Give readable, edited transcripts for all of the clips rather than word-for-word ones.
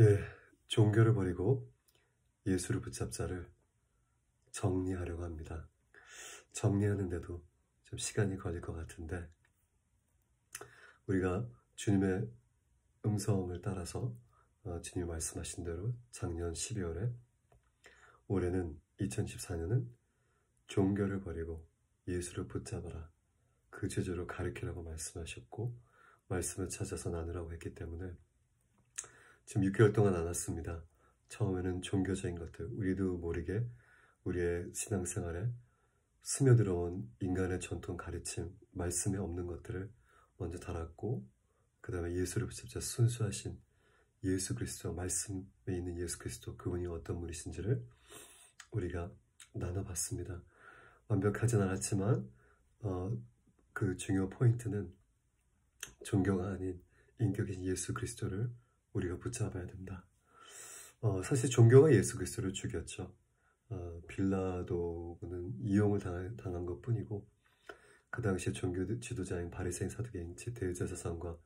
예, 종교를 버리고 예수를 붙잡자를 정리하려고 합니다. 정리하는데도 좀 시간이 걸릴 것 같은데, 우리가 주님의 음성을 따라서 주님이 말씀하신 대로 작년 12월에, 올해는 2014년은 종교를 버리고 예수를 붙잡아라, 그 제주로 가르치라고 말씀하셨고, 말씀을 찾아서 나누라고 했기 때문에 지금 6개월 동안 나눴습니다. 처음에는 종교적인 것들, 우리도 모르게 우리의 신앙생활에 스며들어온 인간의 전통 가르침, 말씀에 없는 것들을 먼저 달았고, 그 다음에 예수를 붙잡자 순수하신 예수 그리스도, 말씀에 있는 예수 그리스도, 그분이 어떤 분이신지를 우리가 나눠봤습니다. 완벽하진 않았지만 그 중요 포인트는 종교가 아닌 인격인 예수 그리스도를 우리가 붙잡아야 된다. 사실 종교가 예수 그리스도를 죽였죠. 빌라도는 이용을 당한 것 뿐이고, 그 당시에 종교 지도자인 바리새인 사두개인 대제사장과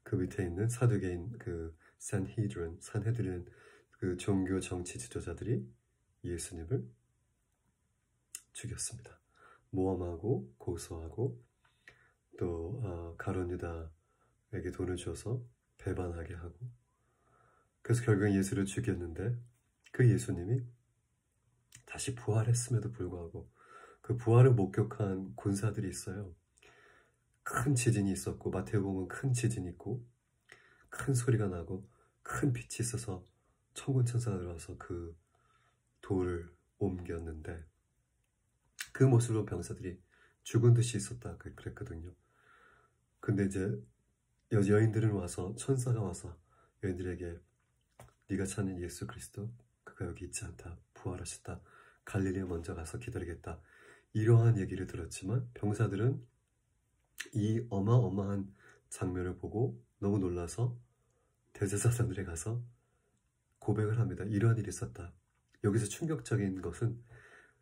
그 밑에 있는 사두개인 그 산헤드린 그 종교 정치 지도자들이 예수님을 죽였습니다. 모함하고 고소하고 또 가룟 유다에게 돈을 줘서 배반하게 하고, 그래서 결국엔 예수를 죽였는데, 그 예수님이 다시 부활했음에도 불구하고 그 부활을 목격한 군사들이 있어요. 큰 지진이 있었고, 마태복음은 큰 지진이 있고 큰 소리가 나고 큰 빛이 있어서 천군 천사가 들어와서 그 돌을 옮겼는데, 그 모습으로 병사들이 죽은 듯이 있었다 그랬거든요. 근데 이제 여인들은 와서, 천사가 와서 여인들에게 네가 찾는 예수 그리스도 그가 여기 있지 않다, 부활하셨다, 갈릴리에 먼저 가서 기다리겠다, 이러한 얘기를 들었지만 병사들은 이 어마어마한 장면을 보고 너무 놀라서 대제사장들에 가서 고백을 합니다. 이러한 일이 있었다. 여기서 충격적인 것은,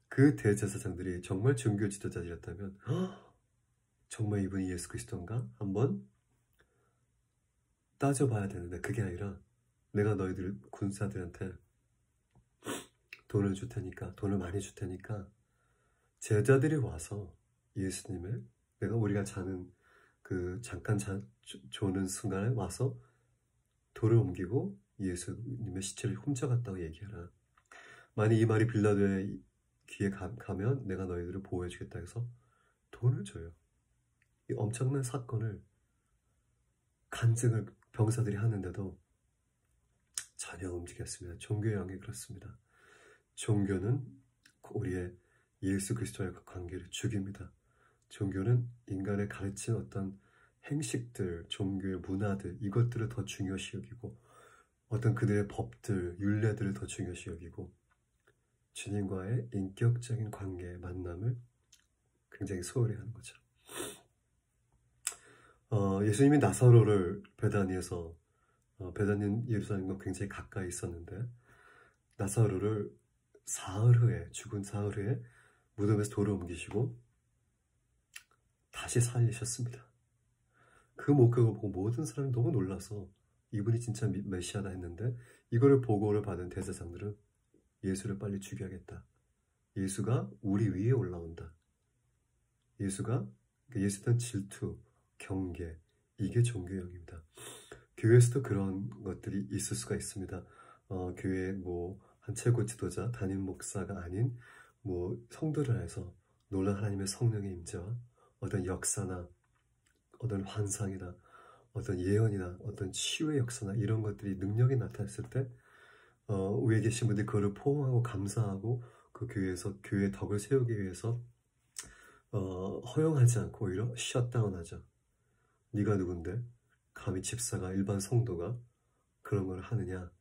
그 대제사장들이 정말 종교 지도자들이었다면 정말 이분이 예수 그리스도인가? 한번 따져봐야 되는데, 그게 아니라 내가 너희들 군사들한테 돈을 줄 테니까, 돈을 많이 줄 테니까 제자들이 와서 예수님의, 우리가 자는 그 잠깐 조는 순간에 와서 돌을 옮기고 예수님의 시체를 훔쳐갔다고 얘기해라. 만약 이 말이 빌라도의 귀에 가면 내가 너희들을 보호해주겠다 해서 돈을 줘요. 이 엄청난 사건을, 간증을 병사들이 하는데도 전혀 움직였습니다. 종교의 영이 그렇습니다. 종교는 우리의 예수 그리스도와의 관계를 죽입니다. 종교는 인간의 가르친 어떤 행식들, 종교의 문화들, 이것들을 더 중요시 여기고, 어떤 그들의 법들, 율례들을 더 중요시 여기고, 주님과의 인격적인 관계, 만남을 굉장히 소홀히 하는 거죠. 예수님이 나사로를 베다니에서, 베다니는 예루살렘과 굉장히 가까이 있었는데, 나사로를 죽은 사흘 후에 무덤에서 돌을 옮기시고 다시 살리셨습니다. 그 목격을 보고 모든 사람이 너무 놀라서 이분이 진짜 메시아다 했는데, 이거를 보고를 받은 대제사장들은 예수를 빨리 죽여야겠다. 예수가 우리 위에 올라온다. 예수에 대한 질투, 경계, 이게 종교형입니다. 교회에서도 그런 것들이 있을 수가 있습니다. 교회 한 최고 지도자, 담임 목사가 아닌 성도를 해서 놀란 하나님의 성령의 임재와 어떤 역사나 어떤 환상이나 어떤 예언이나 어떤 치유의 역사나 이런 것들이, 능력이 나타났을 때 위에 계신 분들이 그거를 포옹하고 감사하고 그 교회에서 교회의 덕을 세우기 위해서 허용하지 않고 오히려 셧다운하죠. 네가 누군데 감히 집사가, 일반 성도가 그런 걸 하느냐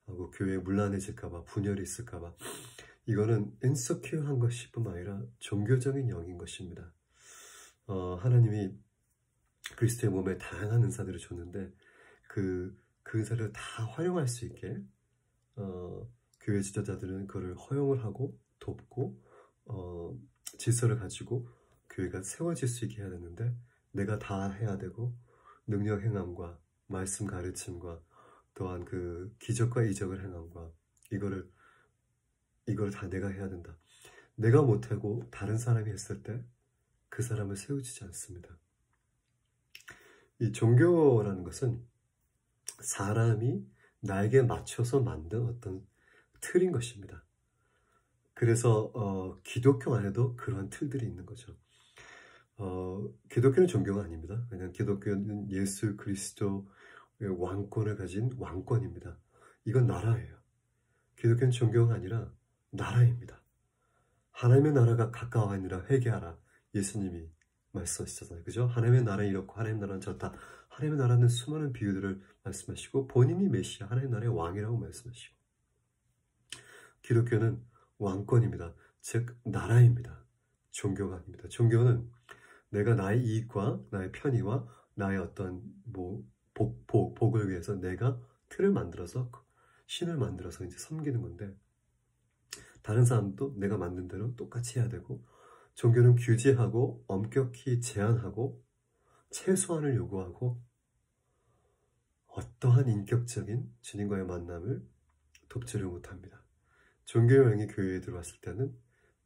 하고 교회에 문란해질까봐, 분열이 있을까봐. 이거는 인서큐어한 것이 뿐만 아니라 종교적인 영인 것입니다. 하나님이 그리스도의 몸에 다양한 은사들을 줬는데 그 은사를 다 활용할 수 있게 교회 지도자들은 그걸 허용을 하고 돕고 질서를 가지고 교회가 세워질 수 있게 해야 되는데, 내가 다 해야 되고 능력 행함과 말씀 가르침과 또한 그 기적과 이적을 행함과 이걸 다 내가 해야 된다. 내가 못하고 다른 사람이 했을 때 그 사람을 세우지 않습니다. 이 종교라는 것은 사람이 나에게 맞춰서 만든 어떤 틀인 것입니다. 그래서 기독교 안에도 그런 틀들이 있는 거죠. 기독교는 종교가 아닙니다. 그냥 기독교는 예수 그리스도의 왕권을 가진 왕권입니다. 이건 나라예요. 기독교는 종교가 아니라 나라입니다. 하나님의 나라가 가까워하니라 회개하라. 예수님이 말씀하시잖아요. 그죠? 하나님의 나라는 이렇고 하나님의 나라는 저렇다. 하나님의 나라는 수많은 비유들을 말씀하시고 본인이 메시아 하나님의 나라의 왕이라고 말씀하시고 기독교는 왕권입니다. 즉 나라입니다. 종교가 아닙니다. 종교는 내가 나의 이익과 나의 편의와 나의 어떤 복을 위해서 내가 틀을 만들어서 신을 만들어서 이제 섬기는 건데 다른 사람도 내가 만든 대로 똑같이 해야 되고 종교는 규제하고 엄격히 제한하고 최소한을 요구하고 어떠한 인격적인 주님과의 만남을 돕지를 못합니다. 종교의 영이 교회에 들어왔을 때는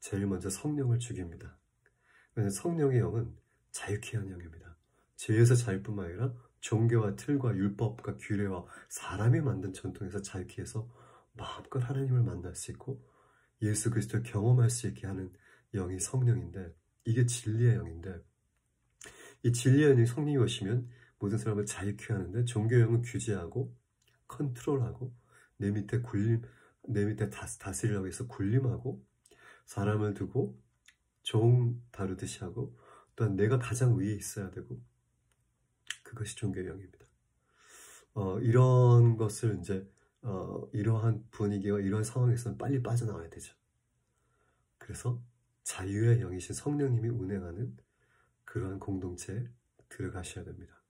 제일 먼저 성령을 죽입니다. 왜냐하면 성령의 영은 자유케 하는 영입니다. 죄에서 자유뿐만 아니라 종교와 틀과 율법과 규례와 사람이 만든 전통에서 자유케 해서 마음껏 하나님을 만날 수 있고 예수 그리스도를 경험할 수 있게 하는 영이 성령인데 이게 진리의 영인데 이 진리의 영이 성령이 오시면 모든 사람을 자유케 하는데 종교의 영은 규제하고 컨트롤하고 내 밑에 다스리려고 해서 군림하고 사람을 두고 종 다루듯이 하고 또한 내가 가장 위에 있어야 되고 그것이 종교의 영입니다. 이런 것을 이제 이러한 분위기와 이러한 상황에서는 빨리 빠져나와야 되죠. 그래서 자유의 영이신 성령님이 운행하는 그러한 공동체에 들어가셔야 됩니다.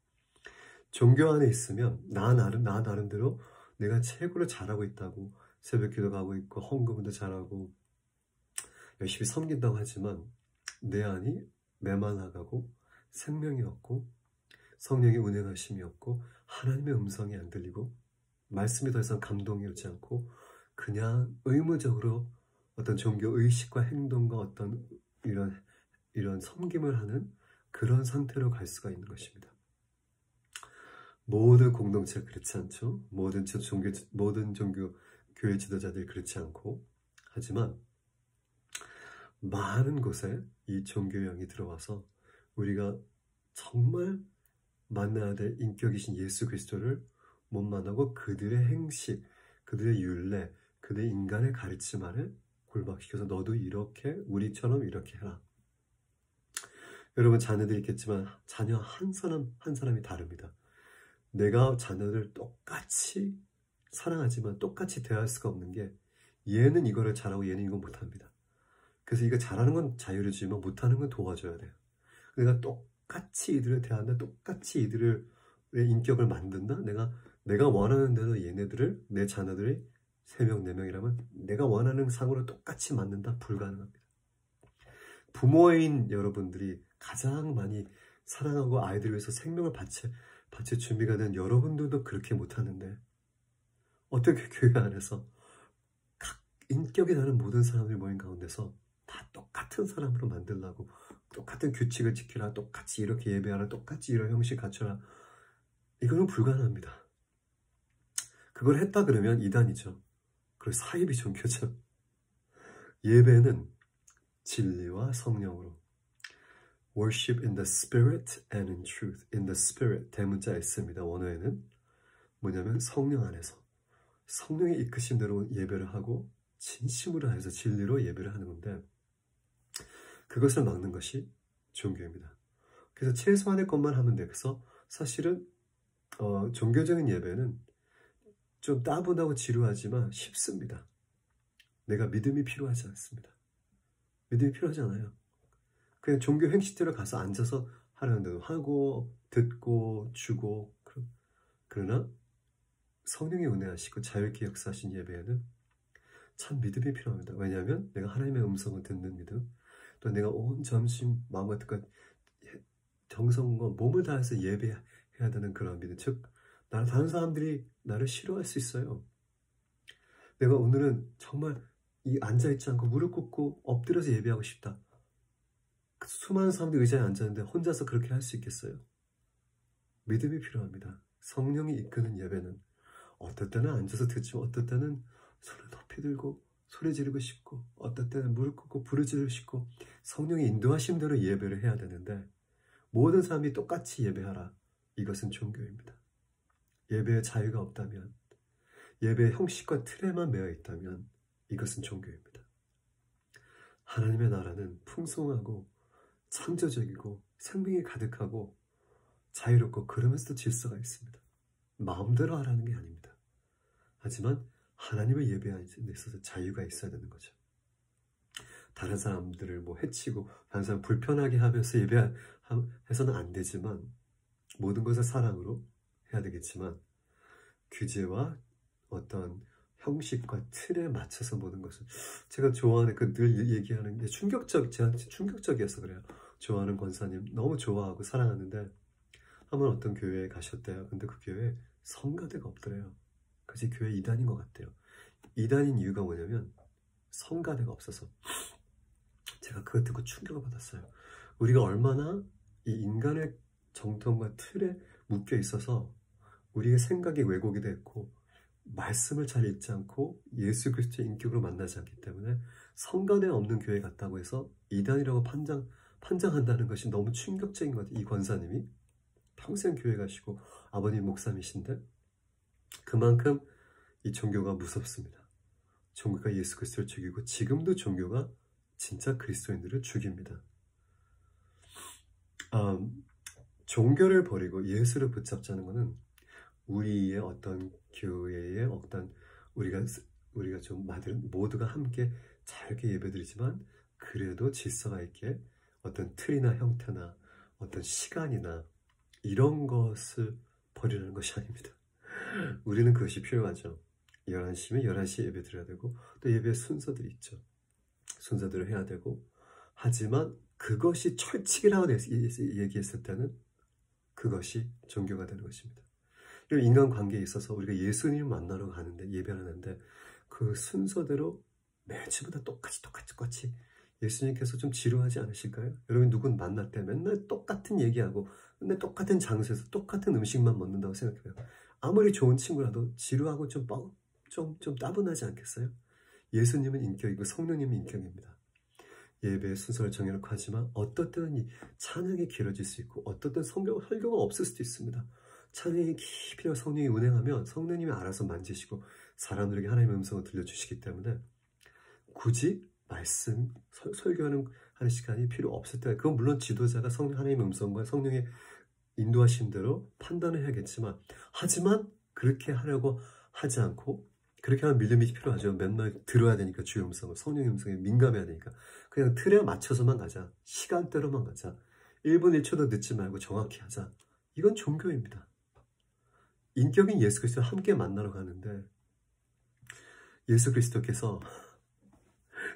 종교 안에 있으면 나 나름대로 내가 최고로 잘하고 있다고 새벽 기도 가고 있고 헌금도 잘하고 열심히 섬긴다고 하지만 내 안이 메말라가고 생명이 없고 성령의 운행하심이 없고 하나님의 음성이 안 들리고 말씀이 더 이상 감동이 오지 않고 그냥 의무적으로 어떤 종교 의식과 행동과 어떤 이런 섬김을 하는 그런 상태로 갈 수가 있는 것입니다. 모든 공동체가 그렇지 않죠. 모든 종교 교회 지도자들이 그렇지 않고 하지만 많은 곳에 이 종교의 영이 들어와서 우리가 정말 만나야 될 인격이신 예수 그리스도를 못 만나고 그들의 행식, 그들의 윤례, 그들의 인간의 가르침 안에 굴박시켜서 너도 이렇게 우리처럼 이렇게 해라. 여러분 자녀들이 있겠지만 자녀 한 사람이 다릅니다. 내가 자녀를 똑같이 사랑하지만 똑같이 대할 수가 없는 게 얘는 이거를 잘하고 얘는 이거 못합니다. 그래서 이거 잘하는 건 자유를 주지만 못하는 건 도와줘야 돼요. 내가 똑같이 이들을 대한다. 똑같이 이들의 인격을 만든다. 내가 원하는 대로 얘네들을 내 자녀들이 3명, 4명이라면 내가 원하는 상으로 똑같이 만든다. 불가능합니다. 부모인 여러분들이 가장 많이 사랑하고 아이들을 위해서 생명을 바칠 준비가 된 여러분들도 그렇게 못하는데 어떻게 교회 안에서 각 인격이 다른 모든 사람들이 모인 가운데서 다 똑같은 사람으로 만들려고 똑같은 규칙을 지키라, 똑같이 이렇게 예배하라, 똑같이 이런 형식 갖춰라. 이거는 불가능합니다. 그걸 했다 그러면 이단이죠. 그리고 사이비 종교죠. 예배는 진리와 성령으로 Worship in the Spirit and in truth. In the Spirit 대문자 S입니다. 원어에는 뭐냐면 성령 안에서 성령의 이끄심대로 예배를 하고 진심으로 해서 진리로 예배를 하는 건데 그것을 막는 것이 종교입니다. 그래서 최소한의 것만 하면 돼. 그래서 사실은 종교적인 예배는 좀 따분하고 지루하지만 쉽습니다. 내가 믿음이 필요하지 않습니다. 믿음이 필요하지 않아요. 그냥 종교 행식대로 가서 앉아서 하려는 대로 하고 듣고 주고 그러나 성령이 운행하시고 자유롭게 역사하신 예배에는 참 믿음이 필요합니다. 왜냐하면 내가 하나님의 음성을 듣는 믿음 또 내가 온 전심 마음과 뜻과 정성과 몸을 다해서 예배해야 되는 그런 믿음 즉 다른 사람들이 나를 싫어할 수 있어요. 내가 오늘은 정말 앉아있지 않고 무릎 꿇고 엎드려서 예배하고 싶다. 수많은 사람들이 의자에 앉았는데 혼자서 그렇게 할 수 있겠어요? 믿음이 필요합니다. 성령이 이끄는 예배는 어떨 때는 앉아서 듣지만 어떨 때는 손을 높이 들고 소리 지르고 싶고 어떨 때는 무릎 꿇고 부르짖고 싶고 성령의 인도하신 대로 예배를 해야 되는데 모든 사람이 똑같이 예배하라. 이것은 종교입니다. 예배에 자유가 없다면, 예배의 형식과 틀에만 매여 있다면 이것은 종교입니다. 하나님의 나라는 풍성하고 창조적이고 생명이 가득하고 자유롭고 그러면서도 질서가 있습니다. 마음대로 하라는 게 아닙니다. 하지만 하나님의 예배에 있어서 자유가 있어야 되는 거죠. 다른 사람들을 해치고 다른 사람 불편하게 하면서 예배해서는 안 되지만 모든 것을 사랑으로 해야 되겠지만 규제와 어떤 형식과 틀에 맞춰서 모든 것을 제가 좋아하는 늘 얘기하는 게 제가 충격적이어서 그래요. 좋아하는 권사님 너무 좋아하고 사랑하는데 한번 어떤 교회에 가셨대요. 근데 그 교회에 성가대가 없더래요. 그래서 교회 이단인 것 같대요. 이단인 이유가 뭐냐면 성가대가 없어서. 제가 그거 듣고 충격을 받았어요. 우리가 얼마나 이 인간의 정통과 틀에 묶여 있어서 우리의 생각이 왜곡이 됐고 말씀을 잘 읽지 않고 예수 그리스도의 인격으로 만나지 않기 때문에 성가대 없는 교회 같다고 해서 이단이라고 판정한다는 것이 너무 충격적인 것 같아요. 이 권사님이 평생 교회 가시고 아버님 목사님이신데 그만큼 이 종교가 무섭습니다. 종교가 예수 그리스도를 죽이고 지금도 종교가 진짜 그리스도인들을 죽입니다. 종교를 버리고 예수를 붙잡자는 것은 우리의 어떤 교회의 어떤 우리가 좀 모두가 함께 잘게 예배드리지만 그래도 질서가 있게 어떤 틀이나 형태나 어떤 시간이나 이런 것을 버리라는 것이 아닙니다. 우리는 그것이 필요하죠. 11시면 11시에 예배 드려야 되고 또 예배 순서들이 있죠. 순서대로 해야 되고 하지만 그것이 철칙이라고 얘기했을 때는 그것이 종교가 되는 것입니다. 인간관계에 있어서 우리가 예수님을 만나러 가는데 예배하는데 그 순서대로 매주마다 똑같이 예수님께서 좀 지루하지 않으실까요? 여러분 누군 만날 때 맨날 똑같은 얘기하고 맨날 똑같은 장소에서 똑같은 음식만 먹는다고 생각해요. 아무리 좋은 친구라도 지루하고 좀 따분하지 않겠어요? 예수님은 인격이고 성령님은 인격입니다. 예배의 순서를 정해놓고 하지만 어떨 때는 이 찬양이 길어질 수 있고 어떨 때는 설교가 없을 수도 있습니다. 찬양이 깊이 성령이 운행하면 성령님이 알아서 만지시고 사람들에게 하나님의 음성을 들려주시기 때문에 굳이 말씀, 설교하는 시간이 필요 없을 때 그건 물론 지도자가 하나님의 음성과 성령의 인도하신 대로 판단을 해야겠지만 하지만 그렇게 하려고 하지 않고 그렇게 하면 믿음이 필요하죠. 맨날 들어야 되니까 주의 음성을 성령의 음성에 민감해야 되니까 그냥 틀에 맞춰서만 가자. 시간대로만 가자. 1분 1초도 늦지 말고 정확히 하자. 이건 종교입니다. 인격인 예수 그리스도와 함께 만나러 가는데 예수 그리스도께서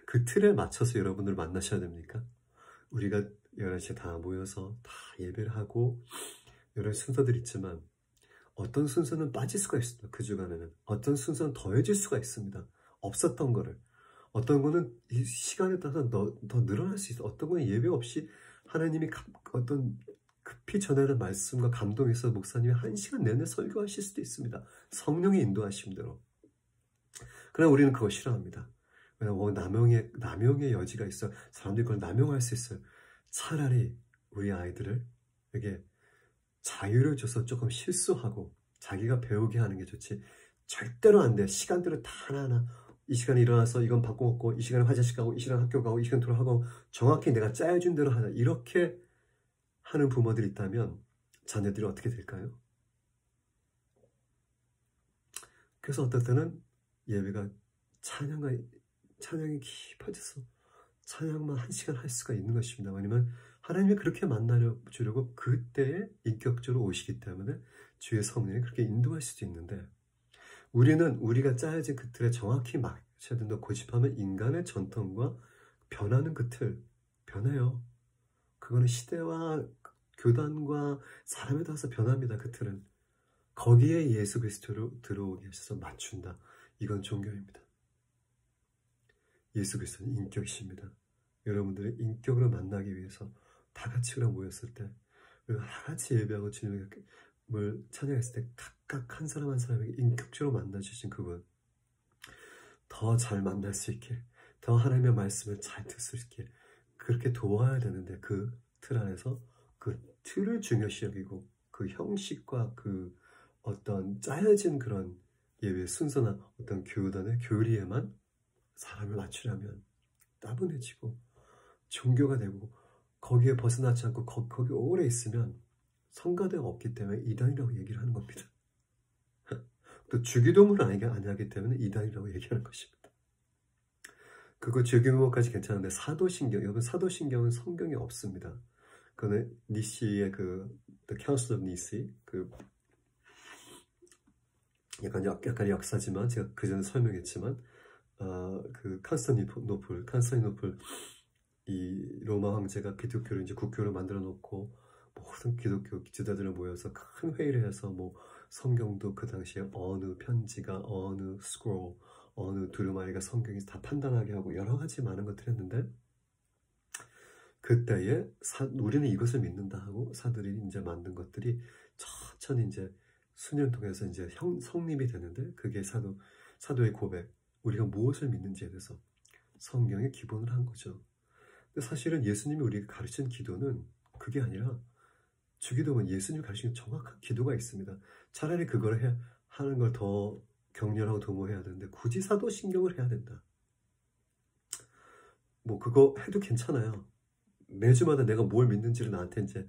그 틀에 맞춰서 여러분들 만나셔야 됩니까? 우리가 11시에 다 모여서 다 예배를 하고 여러 순서들이 있지만 어떤 순서는 빠질 수가 있습니다. 그 주간에는 어떤 순서는 더해질 수가 있습니다. 없었던 거를 어떤 거는 이 시간에 따라서 더 늘어날 수 있어. 어떤 거는 예배 없이 하나님이 어떤 급히 전하는 말씀과 감동에서 목사님이 1시간 내내 설교하실 수도 있습니다. 성령의 인도하심 대로. 그러나 우리는 그거 싫어합니다. 왜냐하면 남용의 여지가 있어. 사람들이 그걸 남용할 수 있어요. 차라리 우리 아이들을 이렇게 자유를 줘서 조금 실수하고 자기가 배우게 하는 게 좋지. 절대로 안 돼. 시간대로 다 하나하나 이 시간에 일어나서 이건 밥고 먹고 이 시간에 화장실 가고 이 시간에 학교 가고 이 시간에 돌아가고 정확히 내가 짜여준 대로 하자. 이렇게 하는 부모들이 있다면 자녀들이 어떻게 될까요? 그래서 어떨 때는 예배가 찬양이 깊어져서 찬양만 1시간 할 수가 있는 것입니다. 왜냐면 하나님이 그렇게 만나주려고 그때에 인격적으로 오시기 때문에 주의 성령이 그렇게 인도할 수도 있는데 우리는 우리가 짜여진 그 틀에 정확히 맞춰야 된다고 고집하면 인간의 전통과 변하는 그 틀, 변해요. 그거는 시대와 교단과 사람에 따라서 변합니다. 그 틀은. 거기에 예수 그리스도로 들어오게 하셔서 맞춘다. 이건 종교입니다. 예수 그리스도는 인격이십니다. 여러분들의 인격으로 만나기 위해서 다 같이 그럼 모였을 때, 우리가 다 같이 예배하고 주님을 찬양했을 때 각각 한 사람 한 사람에게 인격적으로 만나주신 그분, 더 잘 만날 수 있게, 더 하나님의 말씀을 잘 듣을 수 있게 그렇게 도와야 되는데, 그 틀 안에서 그 틀을 중요시 여기고 그 형식과 그 어떤 짜여진 그런 예배 순서나 어떤 교단의 교리에만 사람을 맞추려면 따분해지고 종교가 되고, 거기에 벗어나지 않고 거기 오래 있으면 성가대가 없기 때문에 이단이라고 얘기를 하는 겁니다. 또 주기도문을 안 하기 때문에 이단이라고 얘기하는 것입니다. 그거 주기도문까지 괜찮은데 사도신경, 여러분 사도신경은 성경에 없습니다. 그거는 니시의 The Council of Nice, 약간 역사지만 제가 그 전에 설명했지만, 칸스타니노플 이 로마 황제가 기독교를 이제 국교로 만들어 놓고 모든 기독교 지도자들을 모여서 큰 회의를 해서 뭐 성경도 그 당시에 어느 편지가 어느 스크롤 어느 두루마리가 성경에서 다 판단하게 하고 여러 가지 많은 것들을 했는데, 그때에 우리는 이것을 믿는다 하고 사들이 이제 만든 것들이 천천히 이제 수년 통해서 이제 성립이 되는데, 그게 사도의 고백, 우리가 무엇을 믿는지에 대해서 성경의 기본을 한 거죠. 근데 사실은 예수님이 우리에게 가르친 기도는 그게 아니라, 주기도는 예수님이 가르치는 정확한 기도가 있습니다. 차라리 그걸 하는 걸 더 격렬하고 도모해야 되는데 굳이 사도신경을 해야 된다. 뭐 그거 해도 괜찮아요. 매주마다 내가 뭘 믿는지를 나한테 이제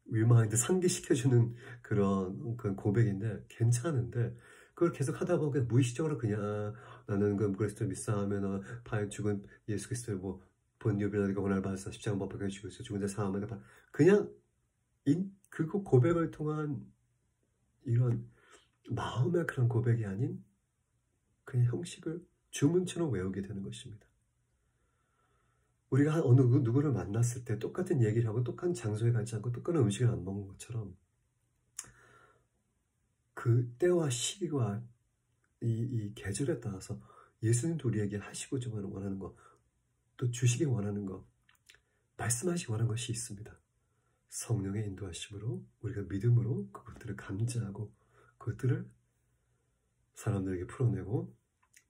위마인드 상기시켜주는 그런 고백인데 괜찮은데, 그걸 계속 하다 보면 무의식적으로 그냥 나는 그리스도 믿사하면 죽은 예수 그리스도의 뭐 본유비라든가 고난을 받아서 십자가 못 박혀 죽었어 죽은 자 사함을 그냥 그거 고백을 통한 이런 마음의 그런 고백이 아닌 그냥 형식을 주문처럼 외우게 되는 것입니다. 우리가 어느 누구를 만났을 때 똑같은 얘기를 하고 똑같은 장소에 가지 않고 똑같은 음식을 안 먹는 것처럼, 그 때와 시기와 이 계절에 따라서 예수님도 우리에게 하시고 좀 원하는 것, 또 주시기 원하는 것, 말씀하시기 원하는 것이 있습니다. 성령의 인도하심으로 우리가 믿음으로 그것들을 감지하고 그것들을 사람들에게 풀어내고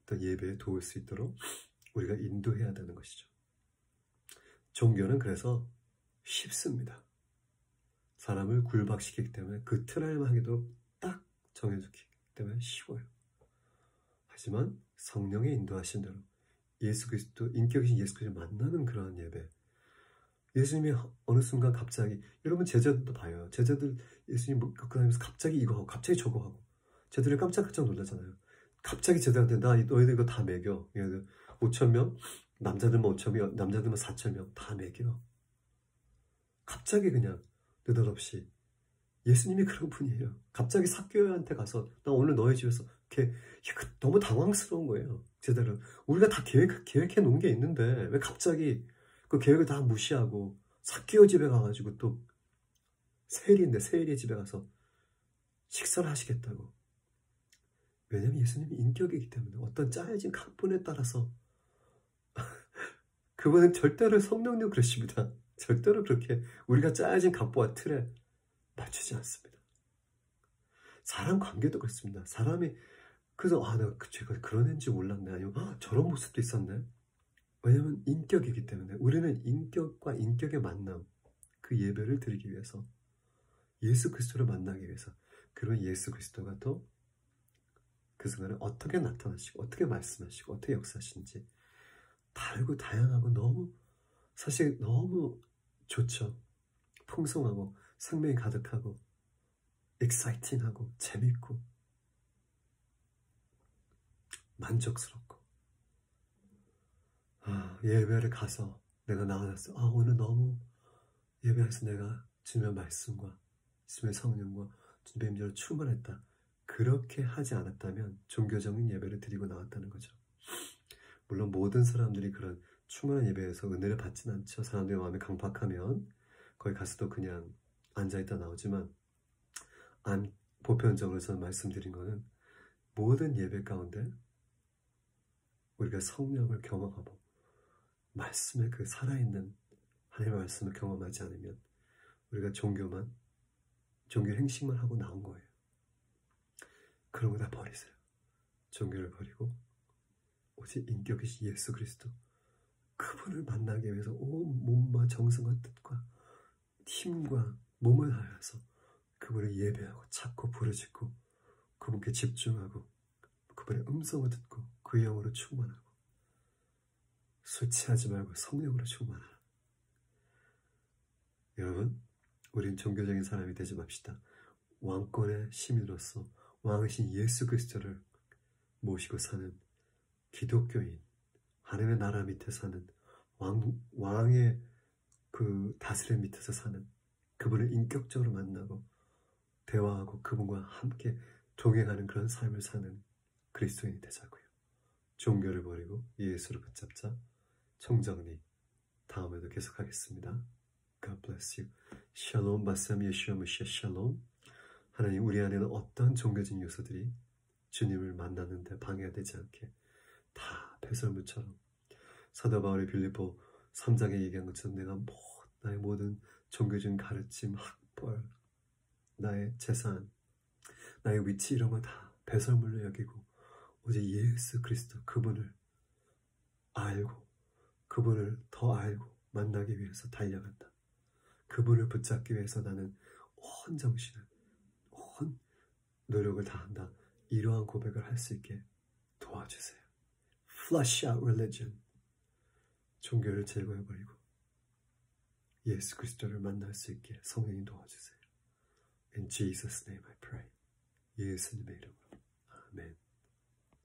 또 예배에 도울 수 있도록 우리가 인도해야 되는 것이죠. 종교는 그래서 쉽습니다. 사람을 굴박시키기 때문에 그 틀 안에만 하기도 딱 정해주기 때문에 쉬워요. 하지만 성령의 인도하신 대로 예수 그리스도, 인격이신 예수 그리스도를 만나는 그러한 예배, 예수님이 어느 순간 갑자기, 여러분 제자들도 봐요. 제자들 예수님 갖고 다니면서 갑자기 이거 하고 갑자기 저거 하고 제자들이 깜짝깜짝 놀라잖아요. 갑자기 제자들한테 너희들 이거 다 먹여. 5,000명, 남자들만 5,000명, 남자들만 4,000명 다 먹여. 갑자기 그냥 느닷없이. 예수님이 그런 분이에요. 갑자기 삭개오한테 가서 나 오늘 너희 집에서 너무 당황스러운 거예요. 제자들은 우리가 다 계획해 놓은 게 있는데 왜 갑자기 그 계획을 다 무시하고 삭개오 집에 가가지고 또 세일의 집에 가서 식사를 하시겠다고. 왜냐면 예수님이 인격이기 때문에 어떤 짜여진 각본에 따라서 그분은 절대로 성령님 그러십니다. 절대로 그렇게 우리가 짜여진 각본과 틀에 맞추지 않습니다. 사람 관계도 그렇습니다. 사람이 그래서 내가 제가 그런 애인지 몰랐네, 아니면 저런 모습도 있었네. 왜냐면 인격이기 때문에 우리는 인격과 인격의 만남, 그 예배를 드리기 위해서 예수 그리스도를 만나기 위해서, 그러면 예수 그리스도가 또 그 순간에 어떻게 나타나시고 어떻게 말씀하시고 어떻게 역사하시는지 다르고 다양하고 사실 너무 좋죠. 풍성하고 생명이 가득하고 exciting하고 재밌고 만족스럽고, 예배를 가서 내가 나와서 오늘 너무 예배에서 내가 주님의 말씀과 주님의 성령과 주님의 임재로 충만했다, 그렇게 하지 않았다면 종교적인 예배를 드리고 나왔다는 거죠. 물론 모든 사람들이 그런 충만한 예배에서 은혜를 받진 않죠. 사람들의 마음이 강팍하면 거기 가서도 그냥 앉아있다 나오지만, 보편적으로 저는 말씀드린 거는 모든 예배 가운데 우리가 성령을 경험하고 말씀의 그 살아있는 하나님의 말씀을 경험하지 않으면 우리가 종교 행식만 하고 나온 거예요. 그런 거 다 버리세요. 종교를 버리고 오직 인격이신 예수 그리스도, 그분을 만나기 위해서 온 몸과 정성과 뜻과 힘과 몸을 다해서 그분을 예배하고 찾고 부르짖고 그분께 집중하고 그분의 음성을 듣고 그 영으로 충만하고 술 취하지 말고 성령으로 충만하라. 여러분, 우린 종교적인 사람이 되지 맙시다. 왕권의 시민으로서 왕이신 예수 그리스도를 모시고 사는 기독교인, 하나님의 나라 밑에 사는 왕의 그 다스림 밑에서 사는, 그분을 인격적으로 만나고 대화하고 그분과 함께 동행하는 그런 삶을 사는 그리스도인이 되자고요. 종교를 버리고 예수를 붙잡자. 총정리 다음에도 계속하겠습니다. God bless you. 샬롬 바삼 예슈아 메시아 샬롬. 하나님, 우리 안에는 어떤 종교적인 요소들이 주님을 만나는데 방해가 되지 않게 다 배설물처럼 사도 바울이 빌립보 3장에 얘기한 것처럼 내가 나의 모든 종교적인 가르침, 학벌, 나의 재산, 나의 위치 이런 거 다 배설물로 여기고 오직 예수 그리스도 그분을 알고 그분을 더 알고 만나기 위해서 달려간다. 그분을 붙잡기 위해서 나는 온 정신을, 온 노력을 다한다. 이러한 고백을 할 수 있게 도와주세요. Flush out religion. 종교를 제거해버리고 예수 그리스도를 만날 수 있게 성령이 도와주세요. In Jesus' name I pray. 예수님의 이름으로. 아멘.